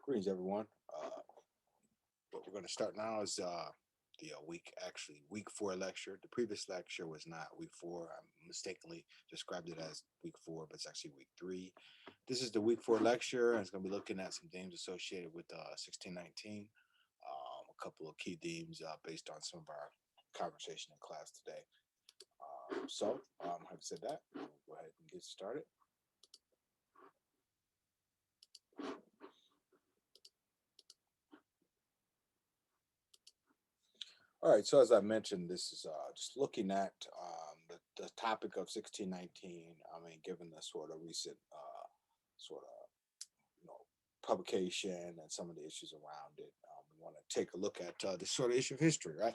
Greetings, everyone. What we're going to start now is the week 4 lecture. The previous lecture was not week 4. I mistakenly described it as week 4, but it's actually week 3. This is the week 4 lecture, and it's going to be looking at some themes associated with 1619. A couple of key themes based on some of our conversation in class today. Having said that, we'll go ahead and get started. All right, so as I mentioned, this is just looking at the topic of 1619. I mean, given the sort of recent sort of publication and some of the issues around it, we want to take a look at this sort of issue of history, right?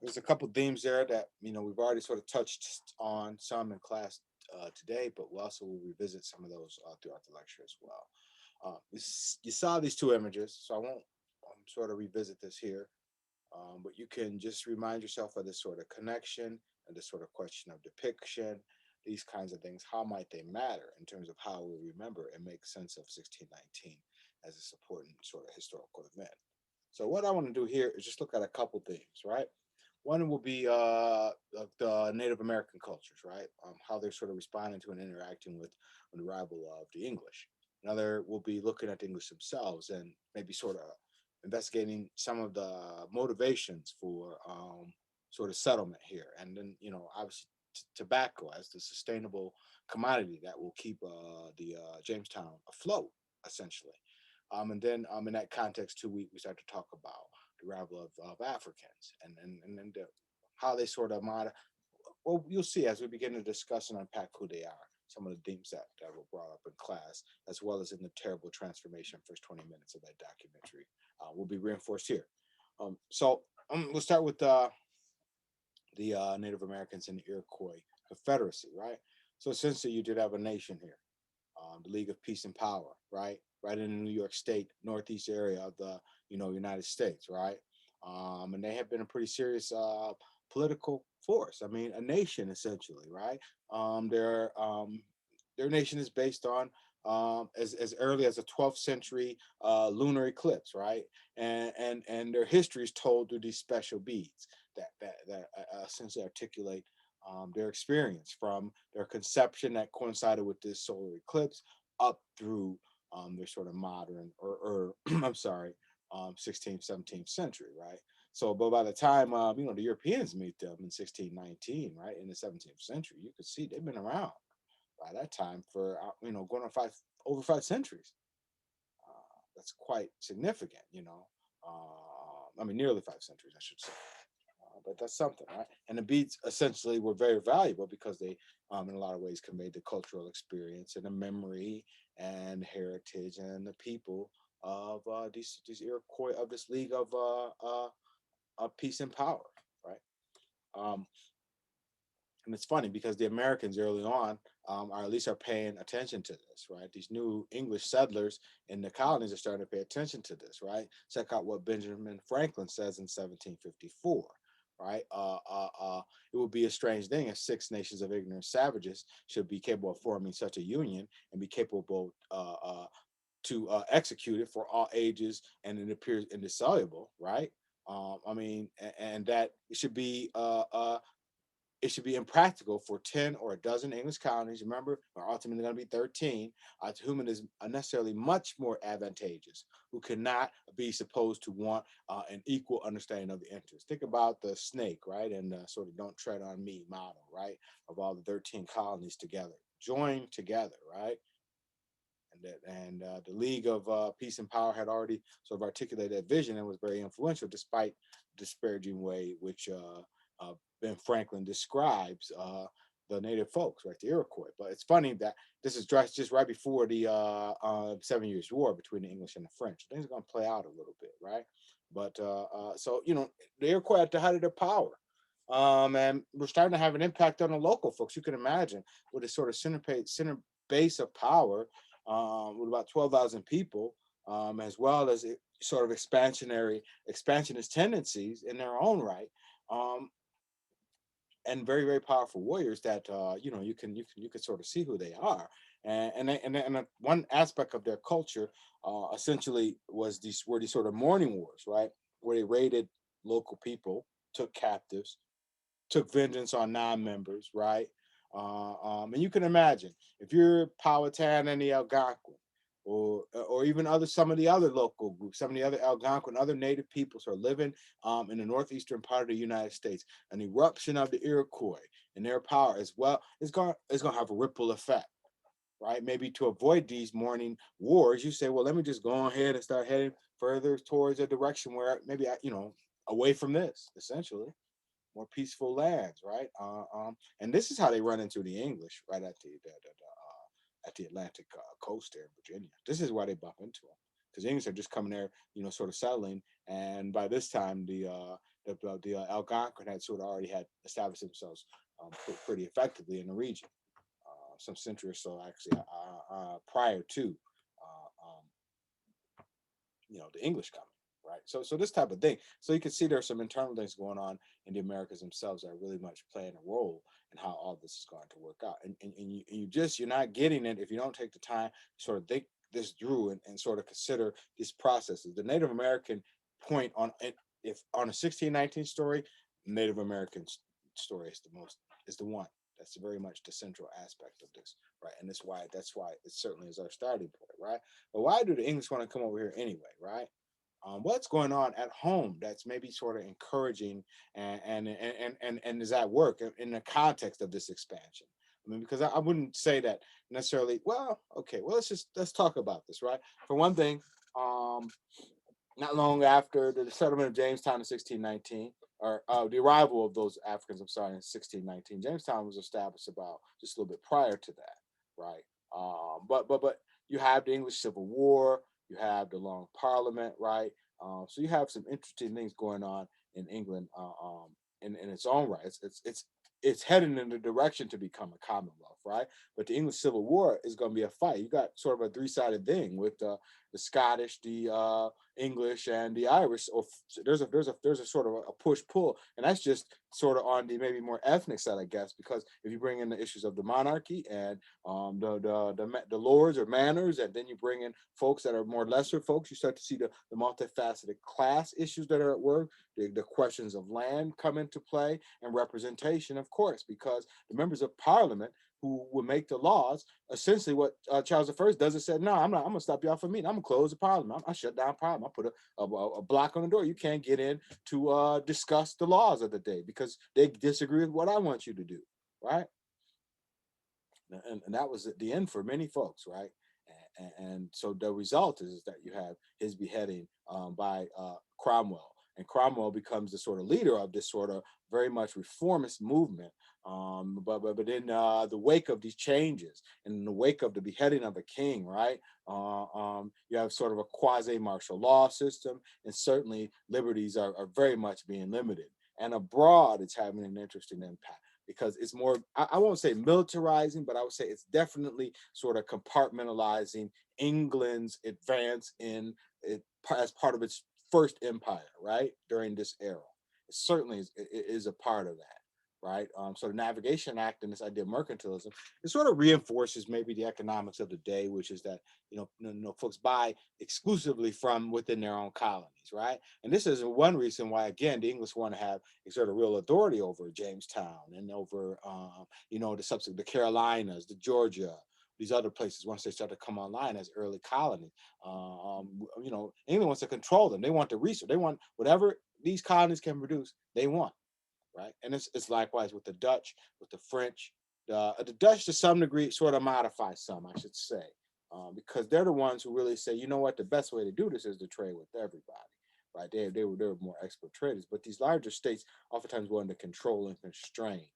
There's a couple themes there that we've already sort of touched on some in class today, but we also will revisit some of those throughout the lecture as well. You saw these two images, so I won't sort of revisit this here. But you can just remind yourself of this sort of connection and this sort of question of depiction, these kinds of things. How might they matter in terms of how we remember and make sense of 1619 as this important sort of historical event? So what I want to do here is just look at a couple themes, right? One will be the Native American cultures, right? How they're sort of responding to and interacting with the arrival of the English. Another will be looking at the English themselves and maybe sort of investigating some of the motivations for sort of settlement here. And then, obviously tobacco as the sustainable commodity that will keep the Jamestown afloat, essentially. And then in that context, too, we start to talk about the arrival of Africans and how they sort of well, you'll see as we begin to discuss and unpack who they are, some of the themes that were brought up in class, as well as in the terrible transformation first 20 minutes of that documentary, will be reinforced here. We'll start with the Native Americans and the Iroquois Confederacy, right? So essentially, you did have a nation here, the League of Peace and Power, right? Right in the New York State, northeast area of the United States, right? And they have been a pretty serious political force. I mean, a nation essentially, right? Their nation is based on as early as the 12th century lunar eclipse, right? And their history is told through these special beads that essentially articulate their experience from their conception that coincided with this solar eclipse up through their sort of modern or I'm sorry, 16th, 17th century, right? So, but by the time the Europeans meet them in 1619, right, in the 17th century, you could see they've been around by that time for going on over 5 centuries. That's quite significant. I mean, nearly 5 centuries, I should say. But that's something, right? And the beads essentially were very valuable because they, in a lot of ways, conveyed the cultural experience and the memory and heritage and the people of these Iroquois of this League of Peace and Power, right? Um, and it's funny because the Americans early on, or at least are paying attention to this, right? These new English settlers in the colonies are starting to pay attention to this, right? Check out what Benjamin Franklin says in 1754, right? It would be a strange thing if 6 nations of ignorant savages should be capable of forming such a union and be capable to execute it for all ages, and it appears indissoluble, right? I mean, and that it should be impractical for 10 or a dozen English colonies, remember, are ultimately going to be 13, to whom it is necessarily much more advantageous, who cannot be supposed to want an equal understanding of the interest. Think about the snake, right? And sort of don't tread on me model, right? Of all the 13 colonies together, joined together, right? And the League of Peace and Power had already sort of articulated that vision and was very influential, despite the disparaging way which Ben Franklin describes the native folks, right, the Iroquois. But it's funny that this is just right before the 7 Years' War between the English and the French. Things are going to play out a little bit, right? But so the Iroquois at the height of their power. And we're starting to have an impact on the local folks. You can imagine with a sort of center base of power with about 12,000 people, as well as sort of expansionist tendencies in their own right, and very very powerful warriors that you can sort of see who they are, And one aspect of their culture, essentially, was these sort of mourning wars, right, where they raided local people, took captives, took vengeance on non-members, right? And you can imagine if you're Powhatan and the Algonquin, or even some of the other local groups, some of the other Algonquin, other native peoples who are living in the northeastern part of the United States, an eruption of the Iroquois and their power as well is going to have a ripple effect, right? Maybe to avoid these morning wars, you say, well, let me just go ahead and start heading further towards a direction where maybe away from this, essentially more peaceful lands, right? And this is how they run into the English right at the Atlantic coast there in Virginia. This is why they bump into them because the English are just coming there, sort of settling. And by this time, the Algonquin had sort of already had established themselves pretty effectively in the region, some century or so actually prior to the English coming, right? So this type of thing. So you can see there's some internal things going on in the Americas themselves that are really much playing a role in how all this is going to work out. You're not getting it if you don't take the time to sort of think this through and sort of consider these processes. The Native American point on it, if on a 1619 story, Native American story is the one. That's very much the central aspect of this, right? And that's why it certainly is our starting point, right? But why do the English want to come over here anyway, right? What's going on at home that's maybe sort of encouraging and is at work in the context of this expansion? I mean, because I wouldn't say that necessarily. Well, okay, well let's talk about this, right? For one thing, um, not long after the settlement of Jamestown in 1619, or the arrival of those Africans, I'm sorry, in 1619, Jamestown was established about just a little bit prior to that, right? But you have the English Civil War, you have the Long Parliament, right? So you have some interesting things going on in England in its own right. It's heading in the direction to become a commonwealth, right? But the English Civil War is going to be a fight. You got sort of a three-sided thing with the Scottish, the English, and the Irish. Or there's a sort of a push pull, and that's just sort of on the maybe more ethnic side, I guess, because if you bring in the issues of the monarchy and the lords or manors, and then you bring in folks that are more lesser folks, you start to see the multifaceted class issues that are at work. The questions of land come into play, and representation, of course, because the members of Parliament who will make the laws, essentially what Charles I does is said, no, I'm gonna stop y'all from meeting. I'm gonna close the Parliament. I shut down Parliament. I put a block on the door. You can't get in to discuss the laws of the day because they disagree with what I want you to do, right? And that was the end for many folks, right? And so the result is that you have his beheading by Cromwell, and Cromwell becomes the sort of leader of this sort of very much reformist movement. But in the wake of these changes, and in the wake of the beheading of a king, right? You have sort of a quasi martial law system, and certainly liberties are very much being limited. And abroad, it's having an interesting impact because it's more, I won't say militarizing, but I would say it's definitely sort of compartmentalizing England's advance in it as part of its first empire, right? During this era. It certainly is a part of that, right? So the Navigation Act and this idea of mercantilism, it sort of reinforces maybe the economics of the day, which is that, folks buy exclusively from within their own colonies, right? And this is one reason why, again, the English want to have a sort of real authority over Jamestown and over, the Carolinas, the Georgia, these other places once they start to come online as early colonies. England wants to control them. They want the research. They want whatever these colonies can produce. They want, right? And it's likewise with the Dutch, with the French. The Dutch, to some degree, sort of modify some, I should say, because they're the ones who really say, you know what, the best way to do this is to trade with everybody, right? They were more expert traders, but these larger states oftentimes wanted to control and constrain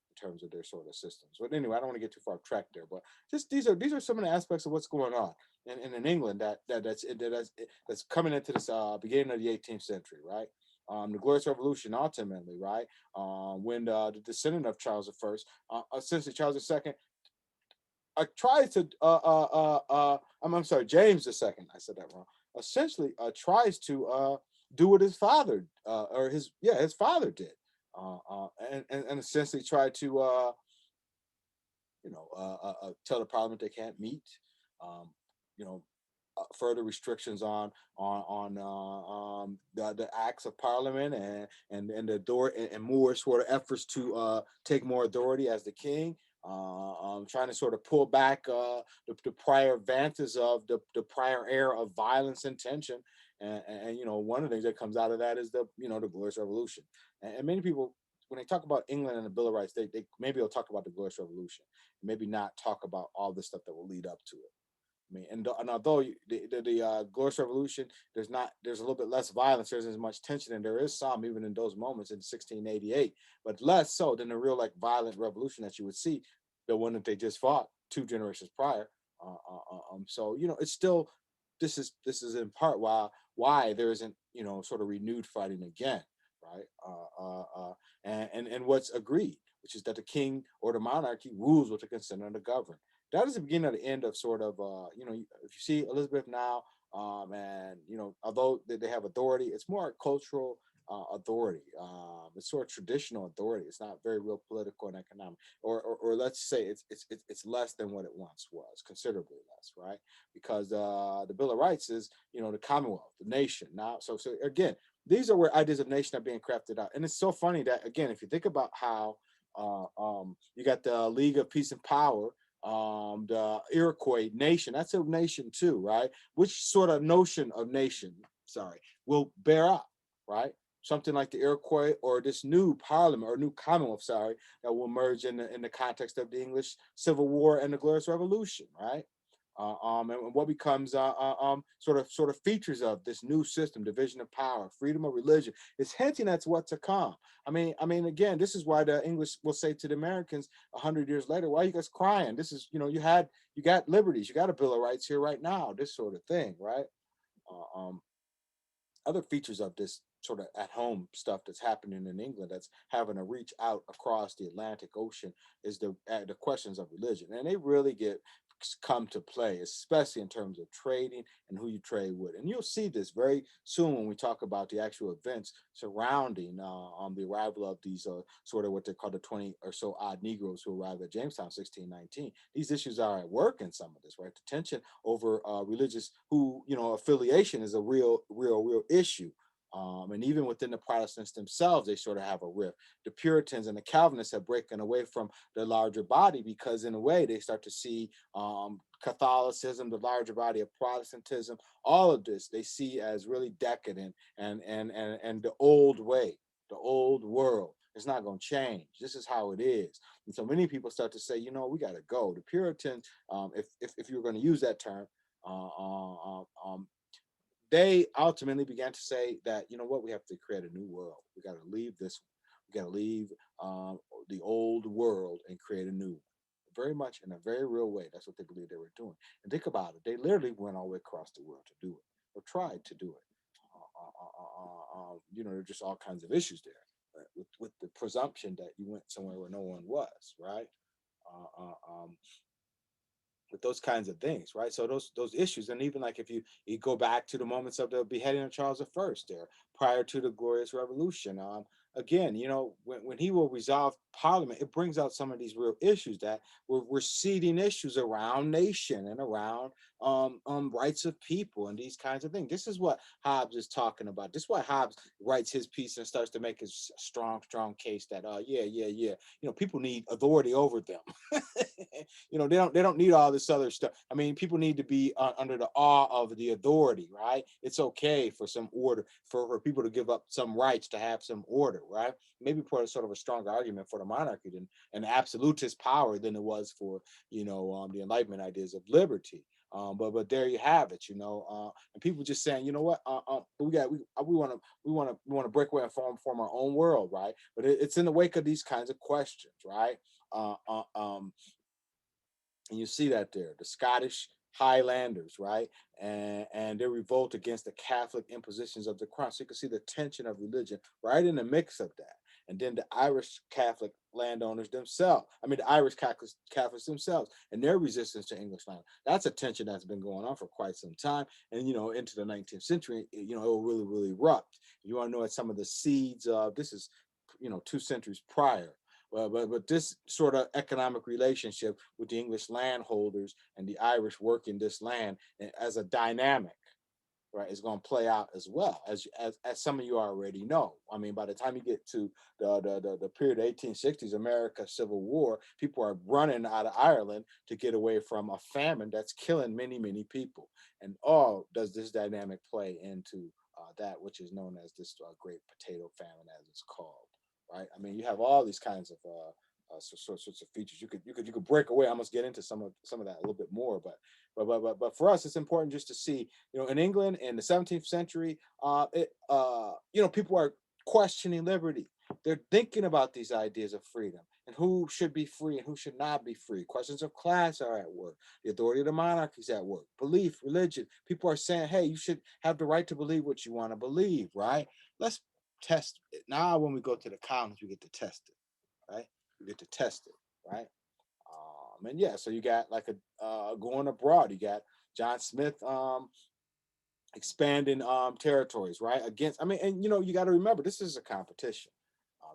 in terms of their sort of systems. But anyway, I don't want to get too far off track there. But just these are some of the aspects of what's going on in England that's coming into this beginning of the 18th century, right? The Glorious Revolution, ultimately, right? When the descendant of Charles I, essentially Charles II, tries to, I'm sorry, James II, I said that wrong. Essentially, tries to do what his father, his father did, and essentially tried to tell the parliament they can't meet. Um, you know, further restrictions on the acts of parliament and the door and more sort of efforts to take more authority as the king. Trying to sort of pull back the prior advances of the prior era of violence and tension. And one of the things that comes out of that is the Glorious Revolution. And many people, when they talk about England and the Bill of Rights, they maybe they'll talk about the Glorious Revolution, maybe not talk about all the stuff that will lead up to it. I mean, and although the Glorious Revolution, there's a little bit less violence, there's as much tension, and there is some even in those moments in 1688, but less so than the real like violent revolution that you would see, the one that they just fought 2 generations prior. So it's still this is in part why there isn't sort of renewed fighting again, right? And what's agreed, which is that the king or the monarchy rules with the consent of the governed. That is the beginning of the end of sort of if you see Elizabeth now, and although they have authority, it's more cultural authority. It's sort of traditional authority. It's not very real political and economic, or let's say it's less than what it once was, considerably less, right? Because the Bill of Rights is the Commonwealth, the nation now. So again, these are where ideas of nation are being crafted out, and it's so funny that again, if you think about how you got the League of Peace and Power, the Iroquois nation, that's a nation too, right? Which sort of notion of nation, sorry, will bear up, right? Something like the Iroquois or this new parliament or new commonwealth, sorry, that will emerge in the context of the English Civil War and the Glorious Revolution, right? And what becomes sort of features of this new system, division of power, freedom of religion. It's hinting at what's to come. I mean, again, this is why the English will say to the Americans 100 years later, "Why are you guys crying? This is, you got liberties, you got a Bill of Rights here right now." This sort of thing, right? Uh, um, Other features of this sort of at home stuff that's happening in England that's having to reach out across the Atlantic Ocean is the questions of religion, and they really get come to play, especially in terms of trading and who you trade with. And you'll see this very soon when we talk about the actual events surrounding the arrival of these sort of what they call the 20 or so odd Negroes who arrived at Jamestown 1619. These issues are at work in some of this, right? The tension over religious affiliation is a real issue. And even within the Protestants themselves, they sort of have a rift. The Puritans and the Calvinists have broken away from the larger body because, in a way, they start to see Catholicism, the larger body of Protestantism, all of this they see as really decadent and the old way, the old world. It's not going to change. This is how it is. And so many people start to say, we got to go. The Puritans, if you were going to use that term, uh, uh, um, they ultimately began to say that what, we have to create a new world. We got to leave this. We got to leave um, the old world and create a new one. Very much in a very real way. That's what they believed they were doing. And think about it. They literally went all the way across the world to do it, or tried to do it. There's just all kinds of issues there, right? With the presumption that you went somewhere where no one was, right? Uh, uh, um, with those kinds of things, right? So those issues, and even like if you go back to the moments of the beheading of Charles I there, prior to the Glorious Revolution, again, when he will resolve Parliament, it brings out some of these real issues that we're seeding issues around nation and around rights of people and these kinds of things. This is what Hobbes is talking about. This is why Hobbes writes his piece and starts to make his strong case that yeah, people need authority over them. They don't need all this other stuff. I mean, people need to be under the awe of the authority, right? It's okay for some order, for people to give up some rights to have some order, right? Maybe put a sort of a stronger argument for the monarchy than an absolutist power than it was for the Enlightenment ideas of liberty. But there you have it, and people just saying, what, we want to break away and form our own world, right? But it's in the wake of these kinds of questions, right? Uh, uh, um, and you see that there, the Scottish Highlanders, right, and their revolt against the Catholic impositions of the crown. So you can see the tension of religion right in the mix of that. And then the Irish Catholic landowners themselves, the Irish Catholics themselves, and their resistance to English land. That's a tension that's been going on for quite some time. And into the 19th century, it will really erupt. You want to know what some of the seeds of this is, 2 centuries prior. But this sort of economic relationship with the English landholders and the Irish working this land as a dynamic, right, is going to play out as well as some of you already know. I mean, by the time you get to the period of 1860s, America Civil War, people are running out of Ireland to get away from a famine that's killing many people. And all does this dynamic play into that which is known as this Great Potato Famine, as it's called, right? I mean, you have all these kinds of sorts of features. You could break away. I must get into some of that a little bit more, but for us, it's important just to see, in England in the 17th century, people are questioning liberty. They're thinking about these ideas of freedom and who should be free and who should not be free. Questions of class are at work. The authority of the monarchy is at work. Belief, religion. People are saying, hey, you should have the right to believe what you want to believe, right? Let's test it. Now, when we go to the colonies, we get to test it, right? We get to test it, right? And yeah, so you got like a going abroad. You got John Smith expanding territories, right? Against, I mean, and you got to remember, this is a competition.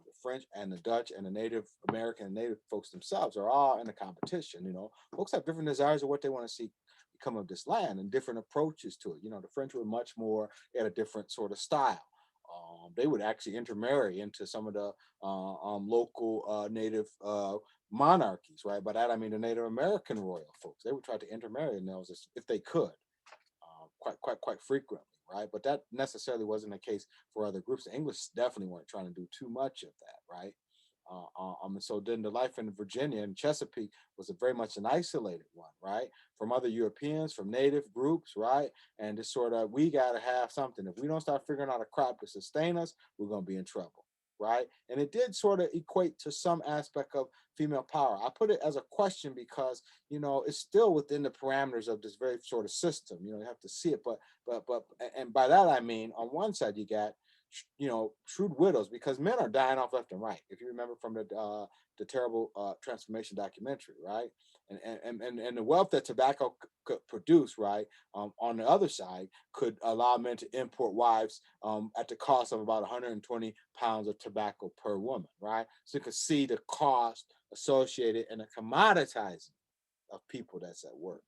The French and the Dutch and the Native American and Native folks themselves are all in a competition. Folks have different desires of what they want to see become of this land and different approaches to it. The French were much more at a different sort of style. They would actually intermarry into some of the local native monarchies, right? By that I mean the Native American royal folks. They would try to intermarry in those if they could, quite frequently, right? But that necessarily wasn't the case for other groups. The English definitely weren't trying to do too much of that, right? And so then the life in Virginia and Chesapeake was a very much an isolated one, right? From other Europeans, from native groups, right? And just sort of, we got to have something. If we don't start figuring out a crop to sustain us, we're going to be in trouble, right? And it did sort of equate to some aspect of female power. I put it as a question because it's still within the parameters of this very sort of system. You have to see it, but and by that I mean, on one side you got shrewd widows, because men are dying off left and right. If you remember from the terrible transformation documentary, right? And the wealth that tobacco could produce, right, on the other side, could allow men to import wives at the cost of about 120 pounds of tobacco per woman, right? So you can see the cost associated and the commoditizing of people that's at work,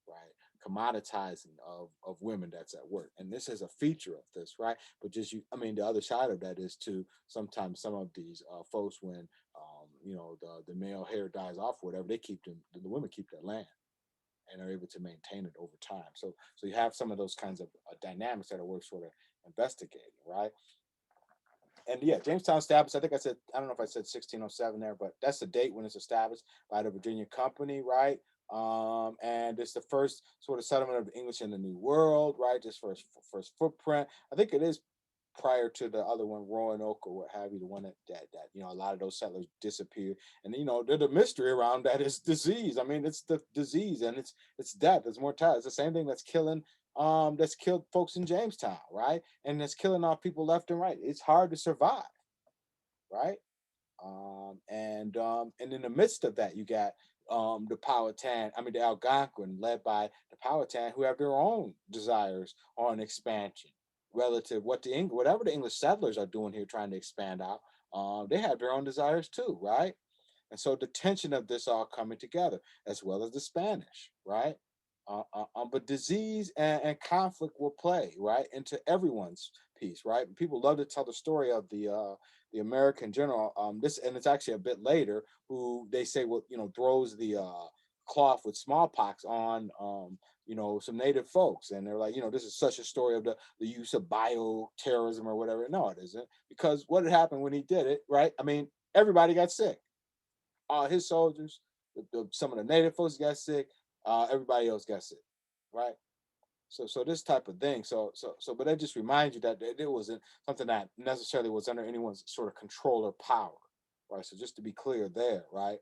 right? Commoditizing of women that's at work. And this is a feature of this, right? But I mean, the other side of that is to sometimes some of these folks, when the male hair dies off, or whatever, they keep the women keep their land and are able to maintain it over time. So you have some of those kinds of dynamics that are worth sort of investigating, right? And yeah, Jamestown established, I think I don't know if I said 1607 there, but that's the date when it's established by the Virginia Company, right? And it's the first sort of settlement of the English in the New World, right? This first footprint. I think it is prior to the other one, Roanoke or what have you, the one that a lot of those settlers disappeared. And the mystery around that is disease. I mean, it's the disease and it's death, it's mortality. It's the same thing that's killed folks in Jamestown, right? And that's killing off people left and right. It's hard to survive, right? And in the midst of that, you got the Powhatan, I mean the Algonquin, led by the Powhatan, who have their own desires on expansion relative whatever the English settlers are doing here, trying to expand out. They have their own desires too, right? And so the tension of this all coming together, as well as the Spanish, right? But disease and conflict will play right into everyone's piece, right? People love to tell the story of the American general. This, and it's actually a bit later, who they say throws the cloth with smallpox on some native folks, and they're like, this is such a story of the use of bioterrorism or whatever. No, it isn't, because what had happened when he did it, right? I mean, everybody got sick. All his soldiers, some of the native folks got sick. Everybody else got sick, right? So this type of thing. But that just reminds you that it wasn't something that necessarily was under anyone's sort of control or power, right? So just to be clear there, right?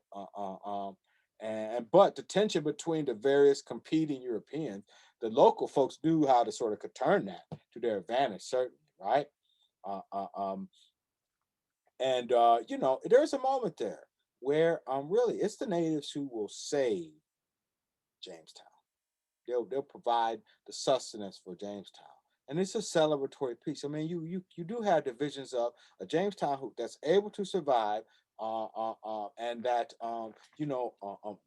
But the tension between the various competing Europeans, the local folks knew how to sort of turn that to their advantage, certainly, right? Uh, uh, um, and there's a moment there where really it's the natives who will save Jamestown. They'll provide the sustenance for Jamestown, and it's a celebratory piece. I mean, you do have divisions of a Jamestown that's able to survive and that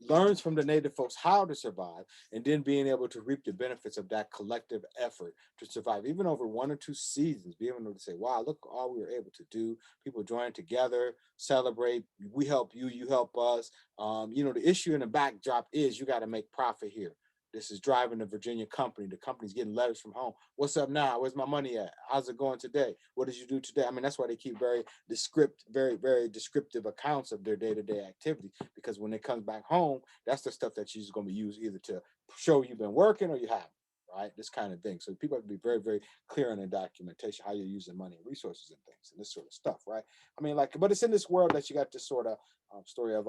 learns from the native folks how to survive, and then being able to reap the benefits of that collective effort to survive, even over 1 or 2 seasons, being able to say, "Wow, look all we were able to do." People join together, celebrate. We help you, you help us. The issue in the backdrop is you got to make profit here. This is driving the Virginia company. The company's getting letters from home. What's up now? Where's my money at? How's it going today? What did you do today? I mean, that's why they keep very descriptive accounts of their day-to-day activity, because when it comes back home, that's the stuff that she's going to be used either to show you've been working or you haven't. Right, this kind of thing. So people have to be very clear in their documentation how you're using money and resources and things and this sort of stuff. Right. I mean, like, but it's in this world that you got this sort of story of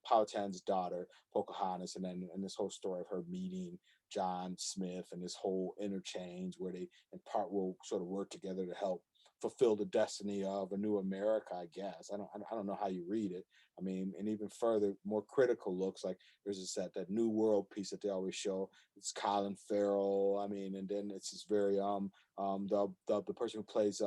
Powhatan's daughter Pocahontas, and then and this whole story of her meeting John Smith, and this whole interchange where they in part will sort of work together to help fulfill the destiny of a new America. I guess I don't know how you read it. I mean, and even further, more critical looks like there's this that New World piece that they always show. It's Colin Farrell. I mean, and then it's this very the person who plays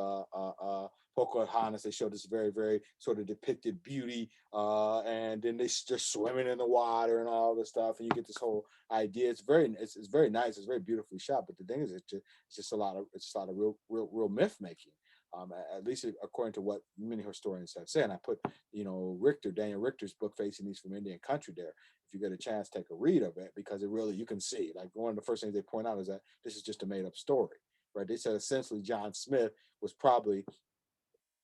Pocahontas. They show this very sort of depicted beauty, and then they're swimming in the water and all this stuff, and you get this whole idea. It's very nice. It's very beautifully shot. But the thing is, it's just a lot of real myth making. At least according to what many historians have said. And I put, Daniel Richter's book, Facing East from Indian Country there. If you get a chance, take a read of it, because it really, you can see, like, one of the first things they point out is that this is just a made up story, right? They said essentially John Smith was probably,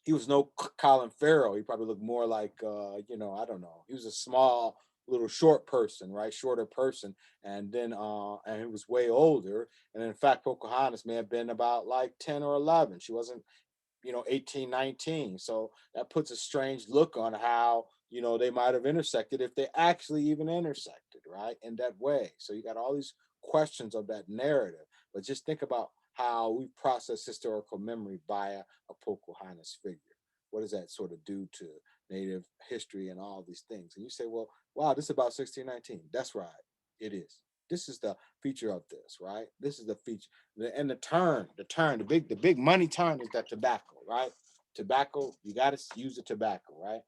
he was no Colin Farrell. He probably looked more like, I don't know. He was a small, little short person, right? Shorter person. And he was way older. And in fact, Pocahontas may have been about like 10 or 11. She wasn't 18, 19. So that puts a strange look on how, they might have intersected, if they actually even intersected, right? In that way. So you got all these questions of that narrative. But just think about how we process historical memory via a Pocahontas figure. What does that sort of do to Native history and all these things? And you say, well, wow, this is about 1619. That's right. It is. This is the feature of this, right? This is the feature. And the big money turn is that tobacco, right? Tobacco, you got to use the tobacco, right?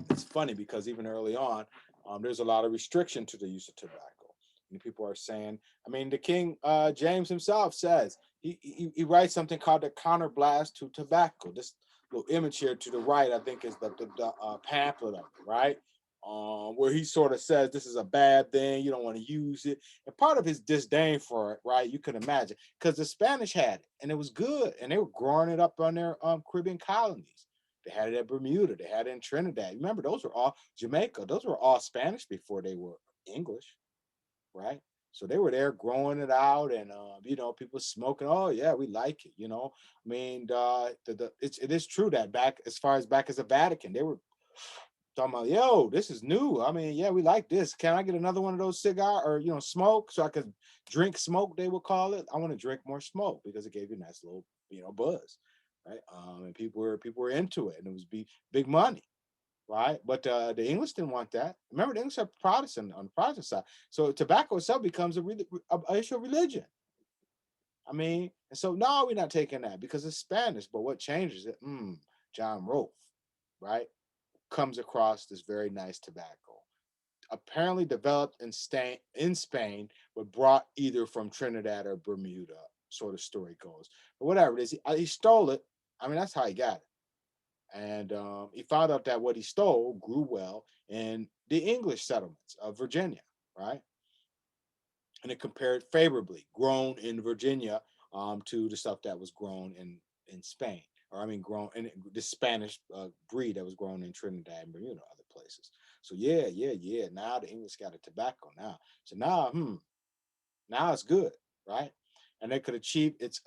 It's funny because even early on, there's a lot of restriction to the use of tobacco. And people are saying, I mean, the King James himself says he writes something called the counterblast to tobacco. This little image here to the right, I think, is the pamphlet of it, right? Where he sort of says this is a bad thing, you don't want to use it. And part of his disdain for it, right? You can imagine, because the Spanish had it and it was good, and they were growing it up on their Caribbean colonies. They had it at Bermuda. They had it in Trinidad. Remember, those were all Jamaica. Those were all Spanish before they were English, right? So they were there growing it out, and people smoking. Oh yeah, we like it. I mean, it is true that back as far as back as the Vatican, they were talking about, yo, this is new. I mean, yeah, we like this. Can I get another one of those cigar or smoke so I could drink smoke? They would call it. I want to drink more smoke because it gave you a nice little buzz, right? And people were into it, and it was big money, right? But the English didn't want that. Remember, the English are Protestant on the Protestant side, so tobacco itself becomes a issue of religion. I mean, and so no, we're not taking that because it's Spanish. But what changes it? John Rolfe, right? Comes across this very nice tobacco, apparently developed in Spain, but brought either from Trinidad or Bermuda. Sort of story goes, but whatever it is, he stole it. I mean, that's how he got it, and he found out that what he stole grew well in the English settlements of Virginia, right? And it compared favorably, grown in Virginia, to the stuff that was grown in Spain, or I mean, grown in the Spanish breed that was grown in Trinidad and Bermuda, other places. So yeah. Now the English got a tobacco now. So now it's good, right? And they could achieve its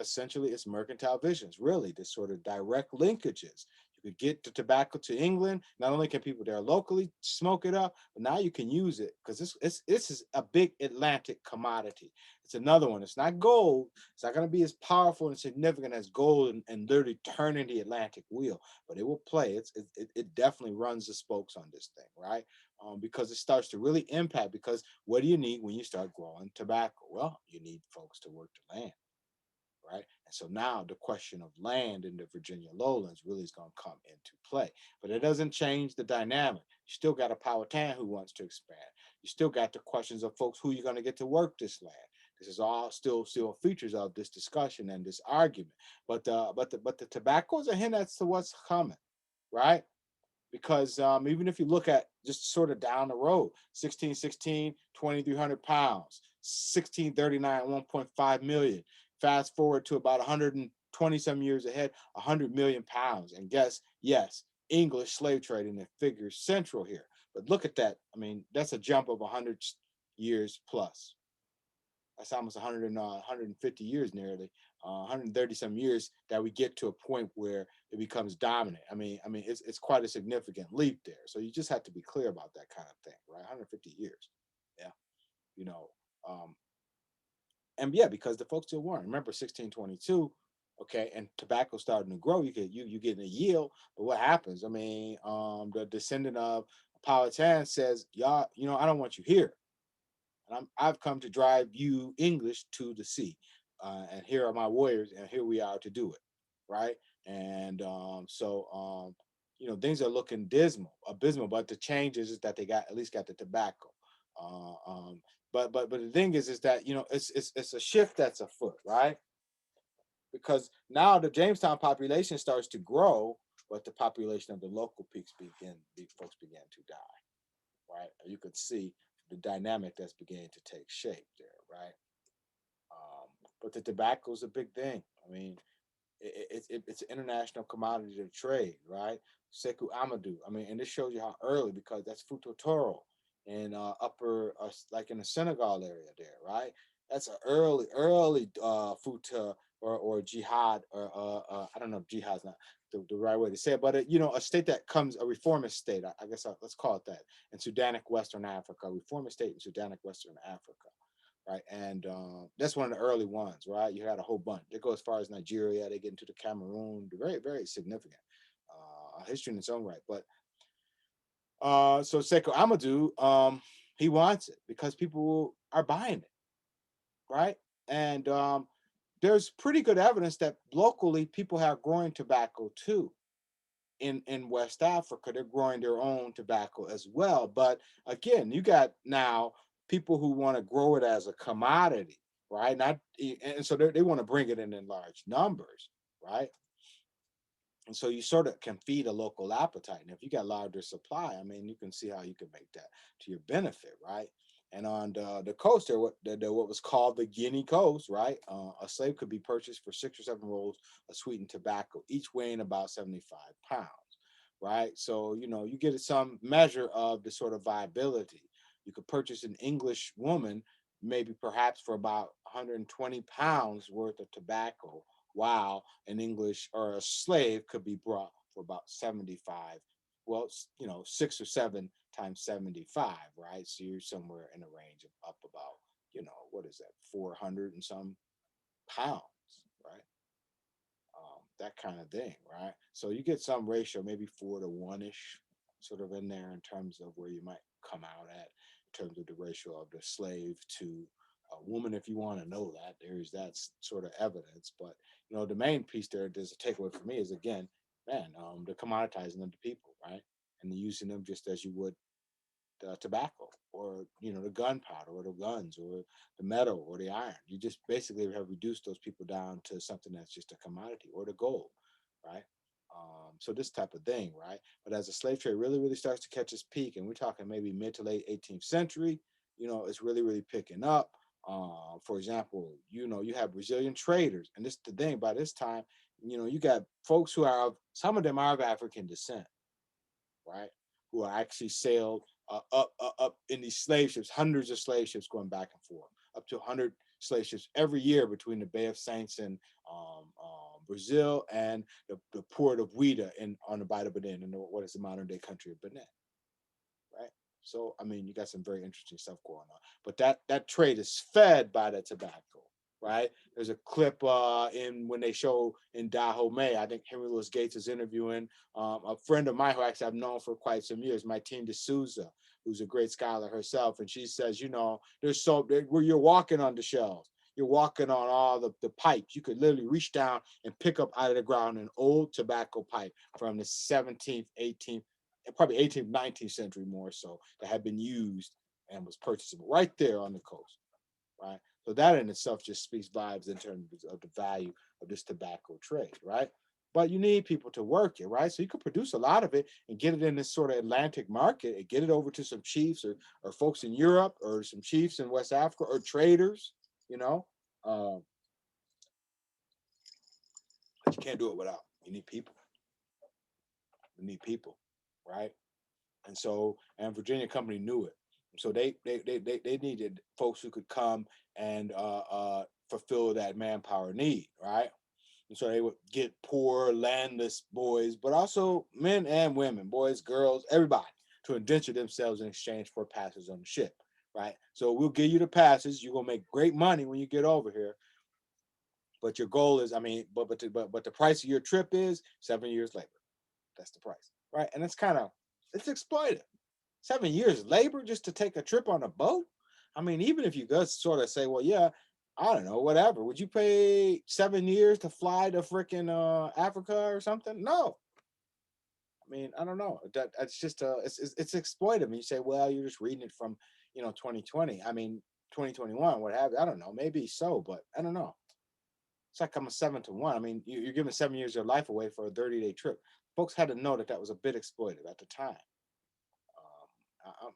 mercantile visions, really, this sort of direct linkages. You could get the tobacco to England. Not only can people there locally smoke it up, but now you can use it because this is a big Atlantic commodity. It's another one. It's not gold. It's not going to be as powerful and significant as gold, and literally turning the Atlantic wheel, but it will play. It definitely runs the spokes on this thing, right? Because it starts to really impact. Because what do you need when you start growing tobacco? Well, you need folks to work the land, right? And so now the question of land in the Virginia lowlands really is going to come into play. But it doesn't change the dynamic. You still got a Powhatan who wants to expand. You still got the questions of folks who you're going to get to work this land. This is all still features of this discussion and this argument. But the tobacco is a hint as to what's coming, right? Because even if you look at just sort of down the road, 1616, 2,300 pounds, 1639, 1.5 million. Fast forward to about 120 some years ahead, 100 million pounds. And guess, yes, English slave trading that figures central here. But look at that. I mean, that's a jump of 100 years plus. That's almost 100 and 150 years nearly, 130 some years that we get to a point where it becomes dominant. I mean, it's quite a significant leap there. So you just have to be clear about that kind of thing, right? 150 years, yeah, you know, um, and yeah, because the folks still weren't. Remember 1622, okay, and tobacco starting to grow. You getting a yield, but what happens? I mean, the descendant of Powhatan says, y'all, I don't want you here. And I've come to drive you English to the sea, and here are my warriors, and here we are to do it, right? And things are looking abysmal. But the change is that they got at least got the tobacco. Uh, um, but the thing is that it's a shift that's afoot, right? Because now the Jamestown population starts to grow, but the population of the local peaks folks begin to die, right? You could see the dynamic that's beginning to take shape there, right? But the tobacco is a big thing. I mean, it's an international commodity to trade, right? Sekou Amadou. I mean, and this shows you how early, because that's Futo Toro in upper, like in the Senegal area there, right? That's an early Futa or jihad, or I don't know if jihad's not the right way to say it, but a state that comes, a reformist state, I guess let's call it that, in Sudanic Western Africa, reformist state in Sudanic Western Africa, right? And that's one of the early ones, right? You had a whole bunch. They go as far as Nigeria. They get into the Cameroon. Very, very significant history in its own right. But so Sekou Amadou, he wants it because people are buying it, right? And there's pretty good evidence that locally people have growing tobacco too. In West Africa, they're growing their own tobacco as well. But again, you got now people who want to grow it as a commodity, right? Not and so they want to bring it in large numbers, right? And so you sort of can feed a local appetite. And if you got larger supply, I mean, you can see how you can make that to your benefit, right? And on the coast there, what was called the Guinea Coast, right? A slave could be purchased for 6 or 7 rolls of sweetened tobacco, each weighing about 75 pounds, right? So, you get some measure of the sort of viability. You could purchase an English woman, maybe perhaps for about 120 pounds worth of tobacco, while an English or a slave could be brought for about 75. Well, 6 or 7 times 75, right? So you're somewhere in a range of up about, what is that, 400 and some pounds, right? That kind of thing, right? So you get some ratio, maybe 4 to 1 ish, sort of in there in terms of where you might come out at, in terms of the ratio of the slave to a woman. If you want to know that, there's that sort of evidence. But the main piece there's a takeaway for me is, again, man, the commoditizing of the people, right? And the using them just as you would the tobacco, or the gunpowder, or the guns, or the metal, or the iron. You just basically have reduced those people down to something that's just a commodity, or the gold, right? So this type of thing, right? But as the slave trade really starts to catch its peak, and we're talking maybe mid to late 18th century, it's really picking up. For example, you have Brazilian traders, and this is the thing. By this time, you got folks who are some of them are of African descent, right? Who are actually sailed up in these slave ships, hundreds of slave ships going back and forth, up to 100 slave ships every year between the Bay of Saints in Brazil and the port of Ouida on the Bight of Benin, in what is the modern day country of Benin, right? So, I mean, you got some very interesting stuff going on. But that trade is fed by the tobacco, right? There's a clip in when they show in Dahomey. I think Henry Louis Gates is interviewing a friend of mine who actually I've known for quite some years, Martine de Souza, who's a great scholar herself. And she says, where you're walking on the shelves. you're walking on all the pipes. You could literally reach down and pick up out of the ground an old tobacco pipe from the 17th, 18th, and probably 18th, 19th century more so, that had been used and was purchasable right there on the coast, right? So that in itself just speaks vibes in terms of the value of this tobacco trade, right? But you need people to work it, right? So you could produce a lot of it and get it in this sort of Atlantic market and get it over to some chiefs or folks in Europe or some chiefs in West Africa or traders, you know. Um, but you can't do it without. You need people. You need people, right? And so, and Virginia Company knew it. So they needed folks who could come and fulfill that manpower need, right? And so they would get poor, landless boys, but also men and women, boys, girls, everybody, to indenture themselves in exchange for passage on the ship, right? So we'll give you the passes. You're gonna make great money when you get over here, but your goal is, I mean, but the price of your trip is 7 years labor. That's the price, right? And it's exploitive. 7 years labor just to take a trip on a boat. I mean, even if you just sort of say, well, yeah, I don't know, whatever. Would you pay 7 years to fly to freaking Africa or something? No. I mean, I don't know. That's just it's exploitive. And you say, well, you're just reading it from 2020. I mean, 2021, what have you? I don't know. Maybe so, but I don't know. It's like I'm a 7 to 1. I mean, you're giving 7 years of your life away for a 30-day trip. Folks had to know that that was a bit exploitive at the time.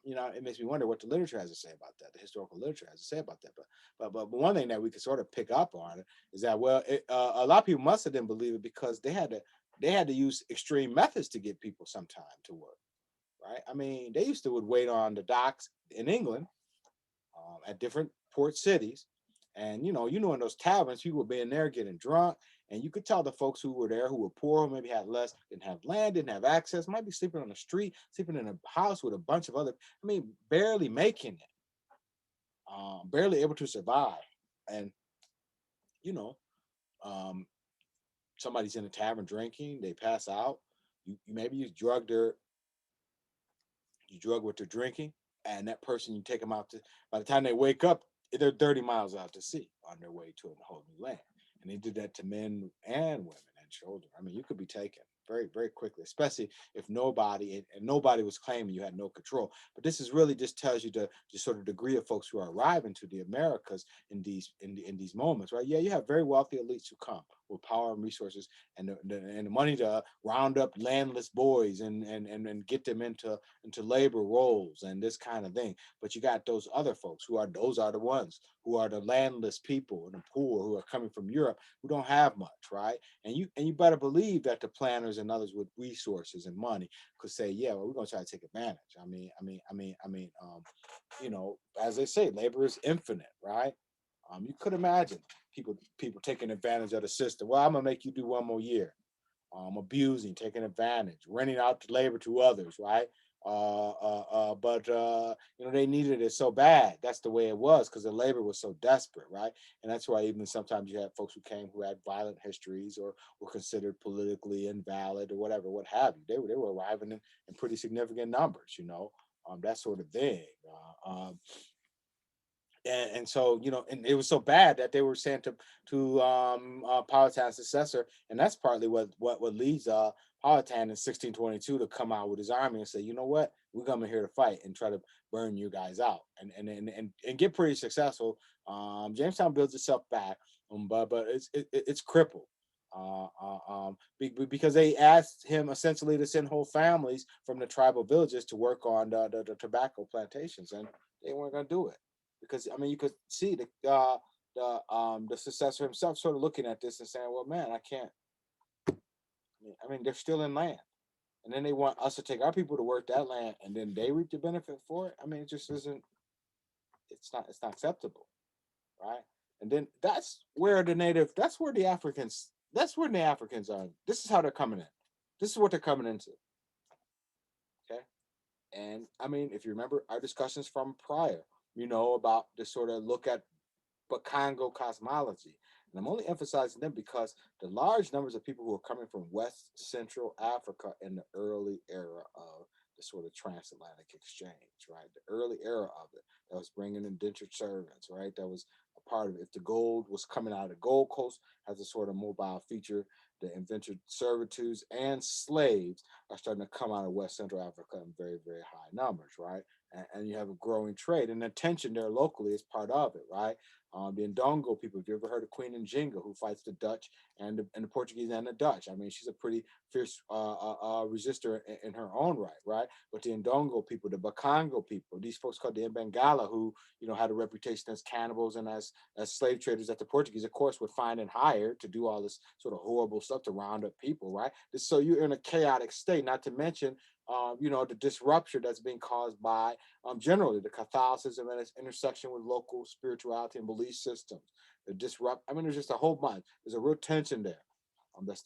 It makes me wonder what the literature has to say about that. The historical literature has to say about that. But one thing that we could sort of pick up on is that, well, a lot of people must have didn't believe it because they had to use extreme methods to get people sometime to work, right? I mean, they used to would wait on the docks in England, at different port cities. And in those taverns, people were being there getting drunk, and you could tell the folks who were there, who were poor, who maybe had less, didn't have land, didn't have access, might be sleeping on the street, sleeping in a house with a bunch of other, I mean, barely making it, barely able to survive. And you know, um, somebody's in a tavern drinking, they pass out. Maybe you drug what they're drinking, and that person, you take them out to, by the time they wake up, they're 30 miles out to sea on their way to a whole new land. And they did that to men and women and children. I mean, you could be taken very, very quickly, especially if nobody was claiming you had no control. But this is really just tells you the sort of degree of folks who are arriving to the Americas in these moments, right? Yeah, you have very wealthy elites who come with power and resources and the money to round up landless boys and get them into labor roles and this kind of thing. But you got those other folks those are the ones who are the landless people and the poor who are coming from Europe who don't have much, right? And you better believe that the planners and others with resources and money could say, yeah, well, we're gonna try to take advantage. As they say, labor is infinite, right? You could imagine people taking advantage of the system. Well, I'm gonna make you do one more year, abusing, taking advantage, renting out labor to others, right? But they needed it so bad. That's the way it was because the labor was so desperate, right? And that's why even sometimes you had folks who came who had violent histories or were considered politically invalid or whatever, what have you. They were arriving in pretty significant numbers, that sort of thing. And so and it was so bad that they were sent to Powhatan's successor, and that's partly what leads Powhatan in 1622 to come out with his army and say, you know what, we're coming here to fight and try to burn you guys out and get pretty successful. Jamestown builds itself back, but it's crippled. Because they asked him essentially to send whole families from the tribal villages to work on the tobacco plantations, and they weren't going to do it because I mean you could see the successor himself sort of looking at this and saying, "Well, man, I can't. I mean, they're still in land, and then they want us to take our people to work that land, and then they reap the benefit for it. I mean, it just isn't. It's not acceptable, right? And then that's where that's where the Africans. That's where the Africans are. This is how they're coming in. This is what they're coming into. Okay, and I mean, if you remember our discussions from prior, about this sort of look at but Congo cosmology. And I'm only emphasizing them because the large numbers of people who are coming from West Central Africa in the early era of the sort of transatlantic exchange, right? The early era of it that was bringing indentured servants, right? That was a part of it. If the gold was coming out of the Gold Coast, has a sort of mobile feature. The indentured servitudes and slaves are starting to come out of West Central Africa in very, very high numbers, right? And you have a growing trade, and the tension there locally is part of it, right? The Ndongo people, if you ever heard of Queen Njinga, who fights the Dutch and the Portuguese and the Dutch. I mean, she's a pretty fierce resistor in her own right, right? But the Ndongo people, the Bakongo people, these folks called the Mbangala, who had a reputation as cannibals and as slave traders that the Portuguese, of course, would find and hire to do all this sort of horrible stuff to round up people, right? So you're in a chaotic state, not to mention the disruption that's being caused by generally the Catholicism and its intersection with local spirituality and belief systems. The disrupt. I mean, there's just a whole bunch. There's a real tension there. That's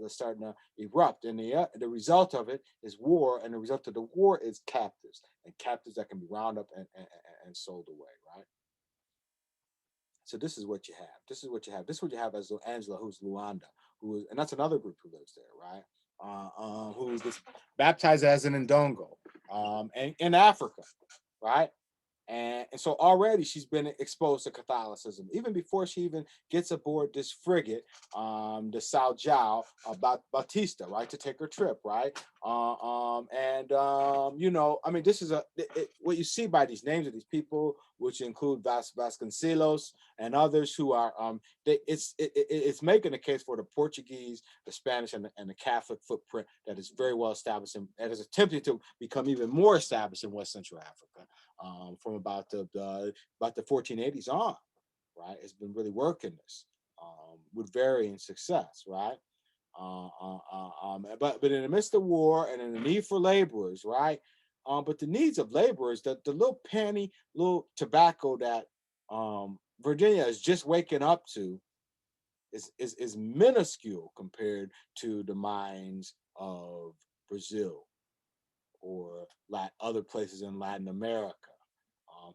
starting to erupt, and the result of it is war, and the result of the war is captives, and captives that can be rounded up and sold away, right? So this is what you have. This is what you have. This is what you have as Angela, who's Luanda, and that's another group who lives there, right? Who's this, baptized as an Ndongo, and in Africa, right? And so already she's been exposed to Catholicism even before she even gets aboard this frigate, the Sao Jao Bautista, right, to take her trip, right? I mean, this is what you see by these names of these people, which include Vasconcelos and others who are it's making a case for the Portuguese, the Spanish, and the Catholic footprint that is very well established and is attempting to become even more established in West Central Africa. From about the 1480s on, right? It's been really working this with varying success, right? But in the midst of war and in the need for laborers, right? But the needs of laborers, the little penny, little tobacco that Virginia is just waking up to is minuscule compared to the mines of Brazil or other places in Latin America.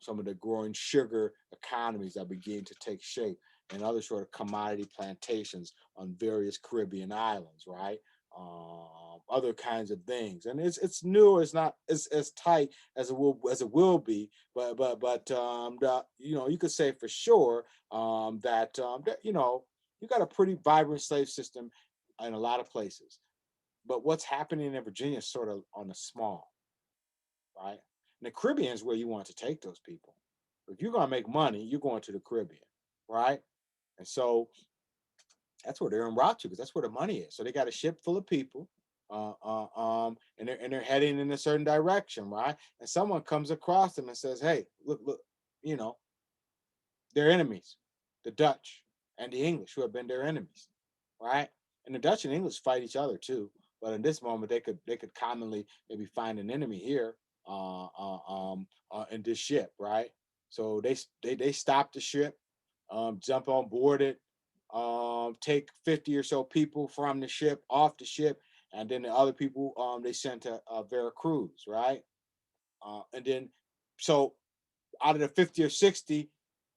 Some of the growing sugar economies that begin to take shape and other sort of commodity plantations on various Caribbean islands, right? Other kinds of things, and it's new. It's not as tight as it will be, but you could say for sure that you got a pretty vibrant slave system in a lot of places. But what's happening in Virginia is sort of on a small, right? And the Caribbean is where you want to take those people. If you're going to make money, you're going to the Caribbean, right? And so that's where they're en route to, because that's where the money is. So they got a ship full of people, and they're heading in a certain direction, right? And someone comes across them and says, "Hey, look, you know, they're enemies, the Dutch and the English, who have been their enemies, right? And the Dutch and English fight each other too. But in this moment, they could commonly maybe find an enemy here in this ship, right? So they stop the ship, jump on board it, take 50 or so people from the ship off the ship, and then the other people they sent to Veracruz, right? And then so out of the 50 or 60,